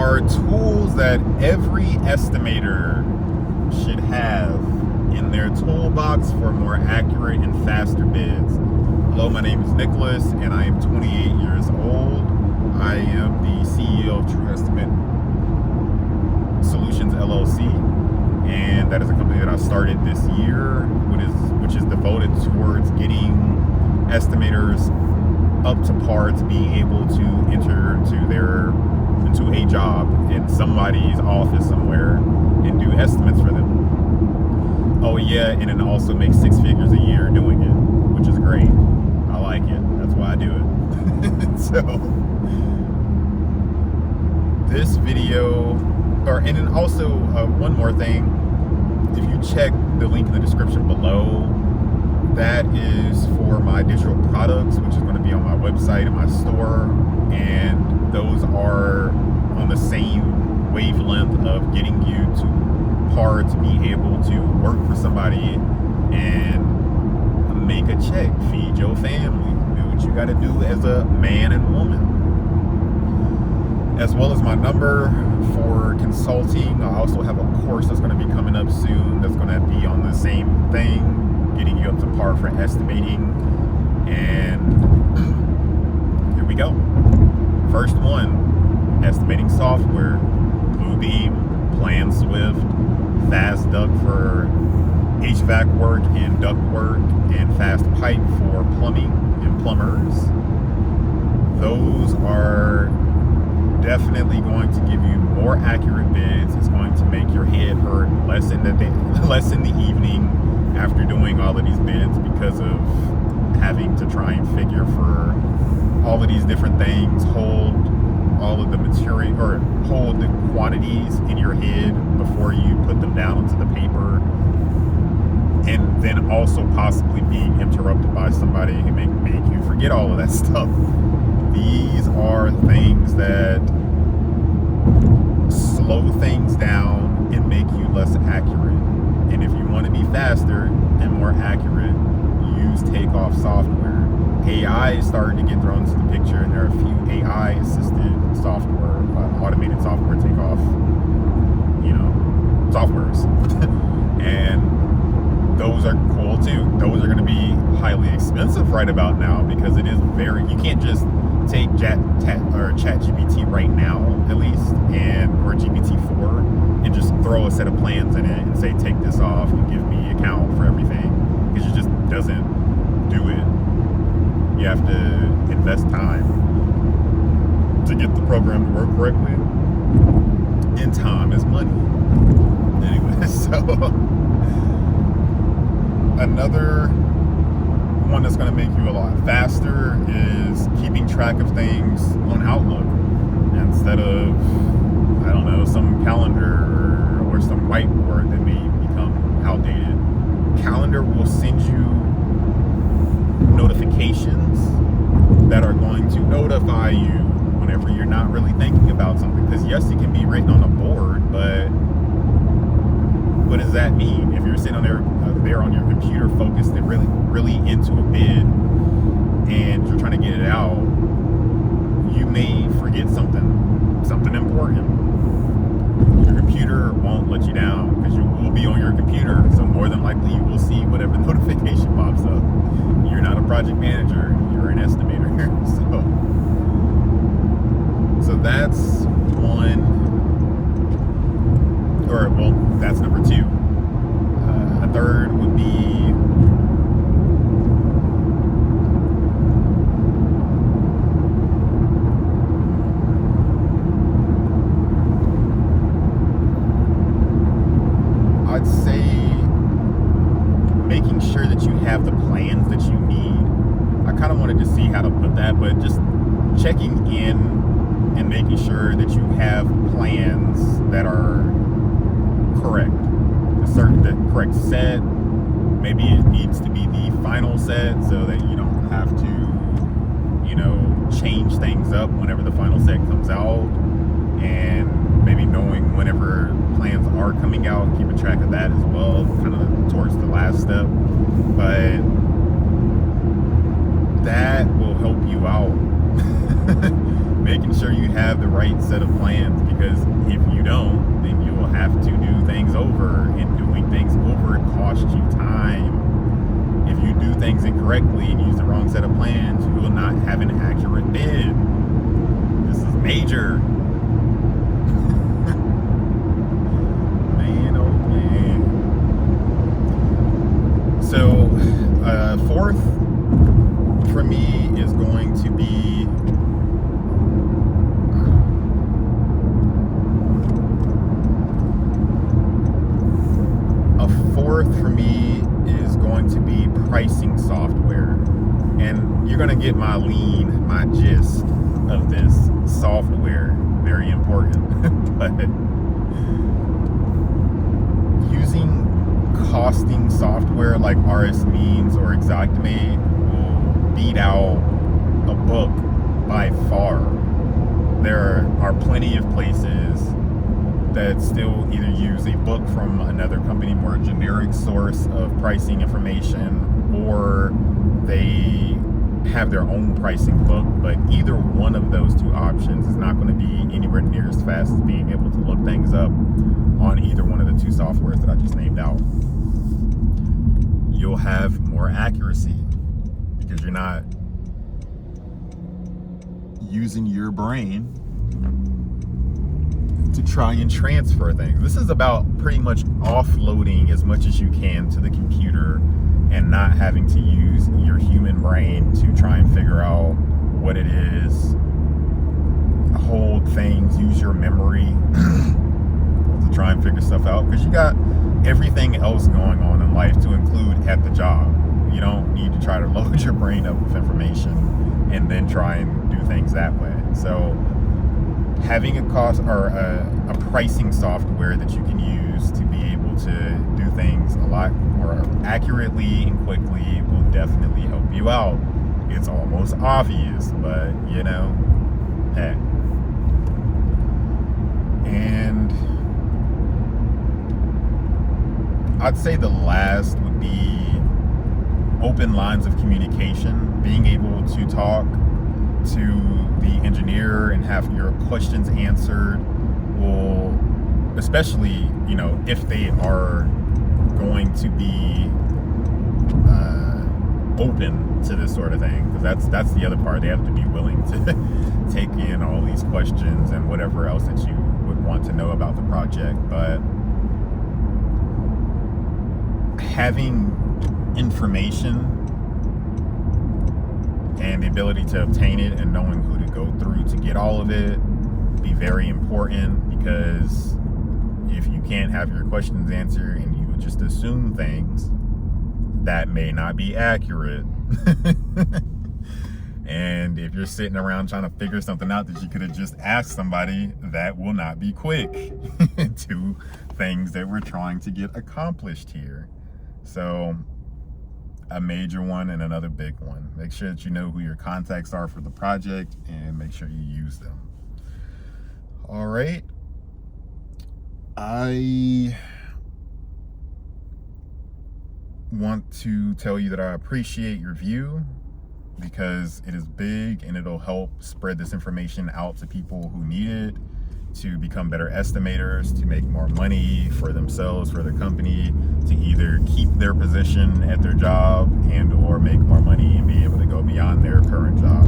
are tools that every estimator should have in their toolbox for more accurate and faster bids. Hello, my name is Nicholas, and I am 28 years old. I am the CEO of True Estimate Solutions LLC, and that is a company that I started this year, which is devoted towards getting estimators up to par to being able to enter into a job in somebody's office somewhere and do estimates for them. Oh yeah, and then also make 6 figures a year doing it, which is great. I like it. That's why I do it. So this video, and then also one more thing, if you check the link in the description below, that is for my digital products, which is going to be on my website and my store, and those are on the same wavelength of getting you to par to be able to work for somebody and make a check, feed your family, do what you got to do as a man and woman. As well as my number for consulting. I also have a course that's going to be coming up soon that's going to be on the same thing, getting you up to par for estimating. And here we go. First one, estimating software: Bluebeam, Plan Swift, Fast Duck for HVAC work and duct work, and Fast Pipe for plumbing and plumbers. Those are definitely going to give you more accurate bids. It's going to make your head hurt less in the evening after doing all of these bids, because of having to try and figure for all of these different things, hold all of the material, or hold the quantities in your head before you put them down onto the paper, and then also possibly being interrupted by somebody who make you forget all of that stuff. These are things that slow things down and make you less accurate. And if you want to be faster and more accurate, use takeoff software. AI is starting to get thrown into the picture, and there are a few AI-assisted software, automated software takeoff, softwares. And those are cool too. Those are going to be highly expensive right about now, because it is you can't just take ChatGPT right now, at least, or GPT-4, and just throw a set of plans in it and say, take this off and give me a count for everything, because it just doesn't do it. You have to invest time to get the program to work correctly, and time is money. Anyway, so another one that's going to make you a lot faster is keeping track of things on Outlook instead of, I don't know, some calendar or some whiteboard that may become outdated. Calendar will send you notifications that are going to notify you whenever you're not really thinking about something. Because yes, it can be written on a board, but what does that mean? If you're sitting on there on your computer, focused and really into a bid, and you're trying to get it out, you may forget something important. Your computer won't let you down, because you will be on your computer, so more than likely you will see whatever notification pops up. You're not a project manager, you're an estimator. So that's one, that's number 2. A third would be I'd say making sure that you have the plans that you need. I kind of wanted to see how to put that, but just checking in and making sure that you have plans that are correct. The correct set. Maybe it needs to be the final set, so that you don't have to, change things up whenever the final set comes out, and maybe knowing whenever plans are coming out, keeping track of that as well, kind of towards the last step. But that will help you out. Making sure you have the right set of plans, because if you don't, then you will have to do things over, and doing things over costs you time. If you do things incorrectly and use the wrong set of plans, you will not have an accurate bid. This is major. Man, oh man. So, fourth for me is going to be pricing software. And you're going to get my gist of this software. Very important. But using costing software like RS Means or Xactimate will beat out a book by far. There are plenty of places that still either use a book from another company, more generic source of pricing information, or they have their own pricing book. But either one of those two options is not going to be anywhere near as fast as being able to look things up on either one of the two softwares that I just named out. You'll have more accuracy because you're not using your brain to try and transfer things. This is about pretty much offloading as much as you can to the computer and not having to use your human brain to try and figure out what it is, hold things, use your memory to try and figure stuff out, because you got everything else going on in life to include at the job. You don't need to try to load your brain up with information and then try and do things that way. So having a cost or a pricing software that you can use to be able to do things a lot more accurately and quickly will definitely help you out. It's almost obvious, but you know, heck. And I'd say the last would be open lines of communication, being able to talk to the engineer and have your questions answered will, especially, you know, if they are going to be open to this sort of thing, because that's the other part. They have to be willing to take in all these questions and whatever else that you would want to know about the project. But having information and the ability to obtain it and knowing who to go through to get all of it be very important, because if you can't have your questions answered and you just assume things that may not be accurate and if you're sitting around trying to figure something out that you could have just asked somebody, that will not be quick to things that we're trying to get accomplished here. So a major one and another big one. Make sure that you know who your contacts are for the project and make sure you use them. All right. I want to tell you that I appreciate your view, because it is big and it'll help spread this information out to people who need it, to become better estimators, to make more money for themselves, for their company, to either keep their position at their job and or make more money and be able to go beyond their current job.